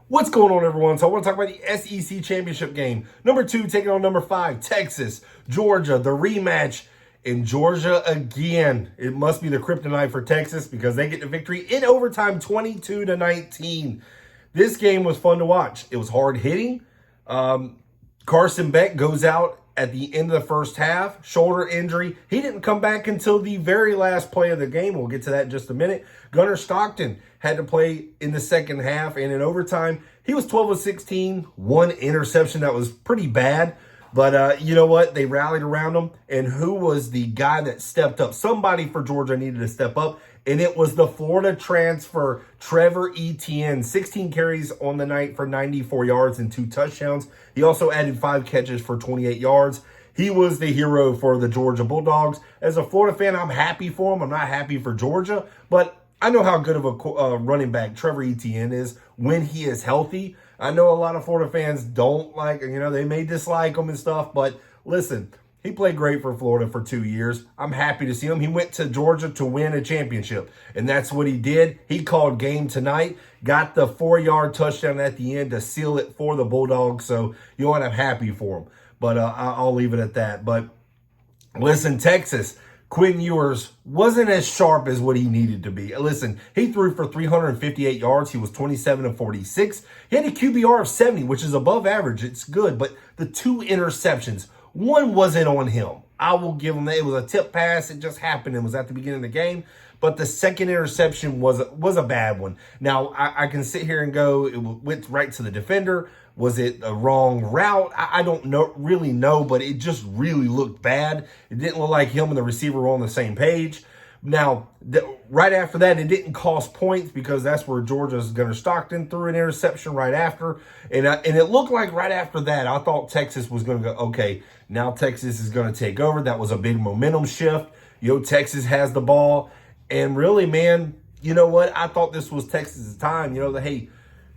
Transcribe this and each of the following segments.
What's going on, everyone? So I want to talk about the SEC championship game. Number 2 taking on number 5, Texas, Georgia, the rematch in Georgia again. It must be the kryptonite for Texas because they get the victory in overtime 22-19. This game was fun to watch. It was hard hitting. Carson Beck goes out at the end of the first half, shoulder injury. He didn't come back until the very last play of the game. We'll get to that in just a minute. Gunnar Stockton had to play in the second half, and in overtime, he was 12 of 16, one interception that was pretty bad. But you know what? They rallied around him, and who was the guy that stepped up? Somebody for Georgia needed to step up, and it was the Florida transfer, Trevor Etienne. 16 carries on the night for 94 yards and 2 touchdowns. He also added 5 catches for 28 yards. He was the hero for the Georgia Bulldogs. As a Florida fan, I'm happy for him. I'm not happy for Georgia, but I know how good of a running back Trevor Etienne is when he is healthy. I know a lot of Florida fans don't like, they may dislike him and stuff, but listen, he played great for Florida for 2 years. I'm happy to see him. He went to Georgia to win a championship, and that's what he did. He called game tonight, got the 4-yard touchdown at the end to seal it for the Bulldogs, so you know what? I'm happy for him, but I'll leave it at that. But listen, Texas, Quinn Ewers wasn't as sharp as what he needed to be. Listen, he threw for 358 yards. He was 27 of 46. He had a QBR of 70, which is above average. It's good, but the 2 interceptions, one wasn't on him. I will give him that. It was a tip pass. It just happened. It was at the beginning of the game. But the second interception was a bad one. Now, I can sit here and go, it went right to the defender. Was it a wrong route? I don't really know, but it just really looked bad. It didn't look like him and the receiver were on the same page. Now, right after that, it didn't cost points because that's where Georgia's Gunnar Stockton threw an interception right after. And it looked like right after that, I thought Texas was going to go, okay, now Texas is going to take over. That was a big momentum shift. Texas has the ball. And really, man, you know what? I thought this was Texas' time.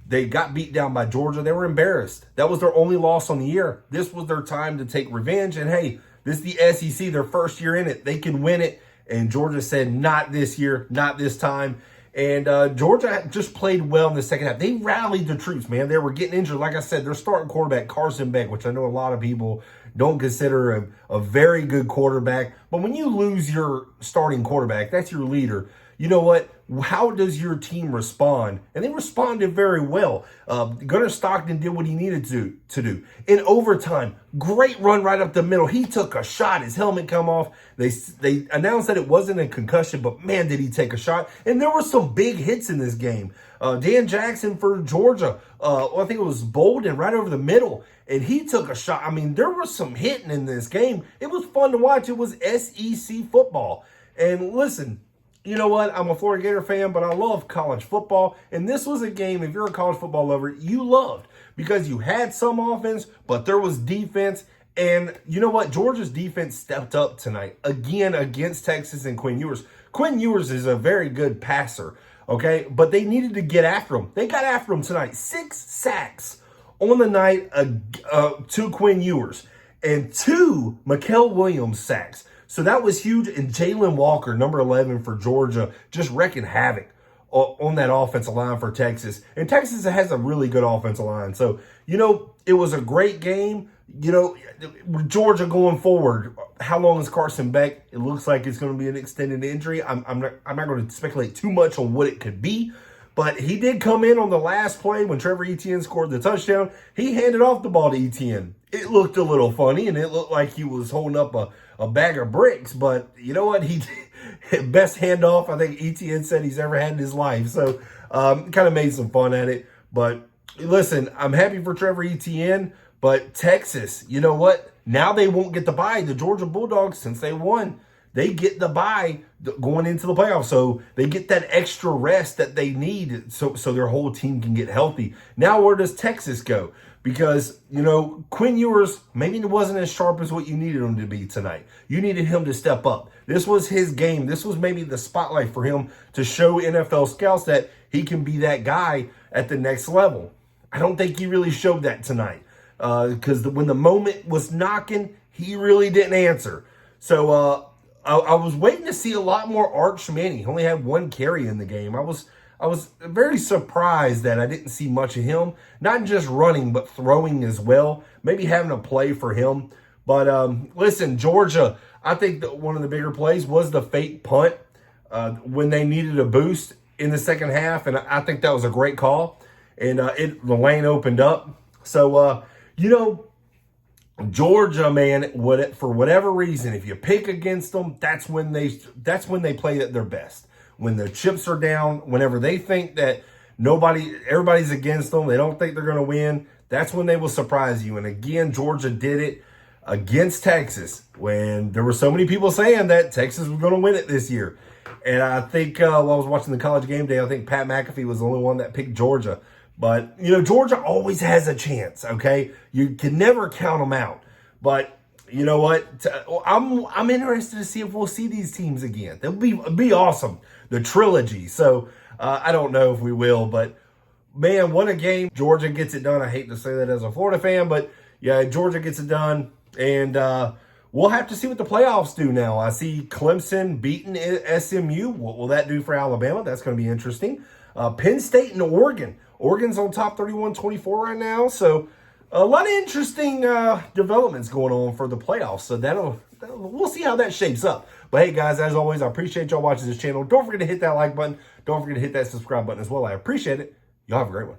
They got beat down by Georgia. They were embarrassed. That was their only loss on the year. This was their time to take revenge. And hey, this is the SEC, their first year in it. They can win it. And Georgia said, not this year, not this time. And Georgia just played well in the second half. They rallied the troops, man. They were getting injured. Like I said, their starting quarterback, Carson Beck, which I know a lot of people don't consider a very good quarterback. But when you lose your starting quarterback, that's your leader. You know what? How does your team respond? And they responded very well. Gunnar Stockton did what he needed to do. In overtime, great run right up the middle. He took a shot. His helmet come off. They announced that it wasn't a concussion, but man, did he take a shot. And there were some big hits in this game. Dan Jackson for Georgia. I think it was Bolden right over the middle. And he took a shot. I mean, there was some hitting in this game. It was fun to watch. It was SEC football. And listen, you know what? I'm a Florida Gator fan, but I love college football. And this was a game, if you're a college football lover, you loved because you had some offense, but there was defense. And you know what? Georgia's defense stepped up tonight again against Texas and Quinn Ewers. Quinn Ewers is a very good passer, okay? But they needed to get after him. They got after him tonight. 6 sacks on the night to Quinn Ewers and 2 Mikael Williams sacks. So that was huge. And Jalen Walker, number 11 for Georgia, just wrecking havoc on that offensive line for Texas. And Texas has a really good offensive line. So, it was a great game. Georgia going forward, how long is Carson Beck? It looks like it's going to be an extended injury. I'm not going to speculate too much on what it could be. But he did come in on the last play when Trevor Etienne scored the touchdown. He handed off the ball to Etienne. It looked a little funny, and it looked like he was holding up a bag of bricks. But you know what? He best handoff I think Etienne said he's ever had in his life. So kind of made some fun at it. But listen, I'm happy for Trevor Etienne. But Texas, you know what? Now they won't get the bye. The Georgia Bulldogs, since they won, they get the bye going into the playoffs. So they get that extra rest that they need so their whole team can get healthy. Now where does Texas go? Because, Quinn Ewers maybe wasn't as sharp as what you needed him to be tonight. You needed him to step up. This was his game. This was maybe the spotlight for him to show NFL scouts that he can be that guy at the next level. I don't think he really showed that tonight. Because when the moment was knocking, he really didn't answer. So I was waiting to see a lot more Arch Manning. He only had 1 carry in the game. I was I was very surprised that I didn't see much of him, not just running, but throwing as well. Maybe having a play for him. But listen, Georgia, I think that one of the bigger plays was the fake punt when they needed a boost in the second half. And I think that was a great call. And the lane opened up. So, Georgia, man, for whatever reason, if you pick against them, that's when they play at their best. When the chips are down, whenever they think that everybody's against them, they don't think they're going to win, that's when they will surprise you. And again, Georgia did it against Texas when there were so many people saying that Texas was going to win it this year. And I think while I was watching the College Game Day, I think Pat McAfee was the only one that picked Georgia. But, Georgia always has a chance, okay? You can never count them out. But you know what? I'm interested to see if we'll see these teams again. It'll be awesome. The trilogy. So I don't know if we will, but man, what a game. Georgia gets it done. I hate to say that as a Florida fan, but yeah, Georgia gets it done. And we'll have to see what the playoffs do now. I see Clemson beating SMU. What will that do for Alabama? That's going to be interesting. Penn State and Oregon. Oregon's on top 31-24 right now. So a lot of interesting developments going on for the playoffs. So we'll see how that shapes up. But hey, guys, as always, I appreciate y'all watching this channel. Don't forget to hit that like button. Don't forget to hit that subscribe button as well. I appreciate it. Y'all have a great one.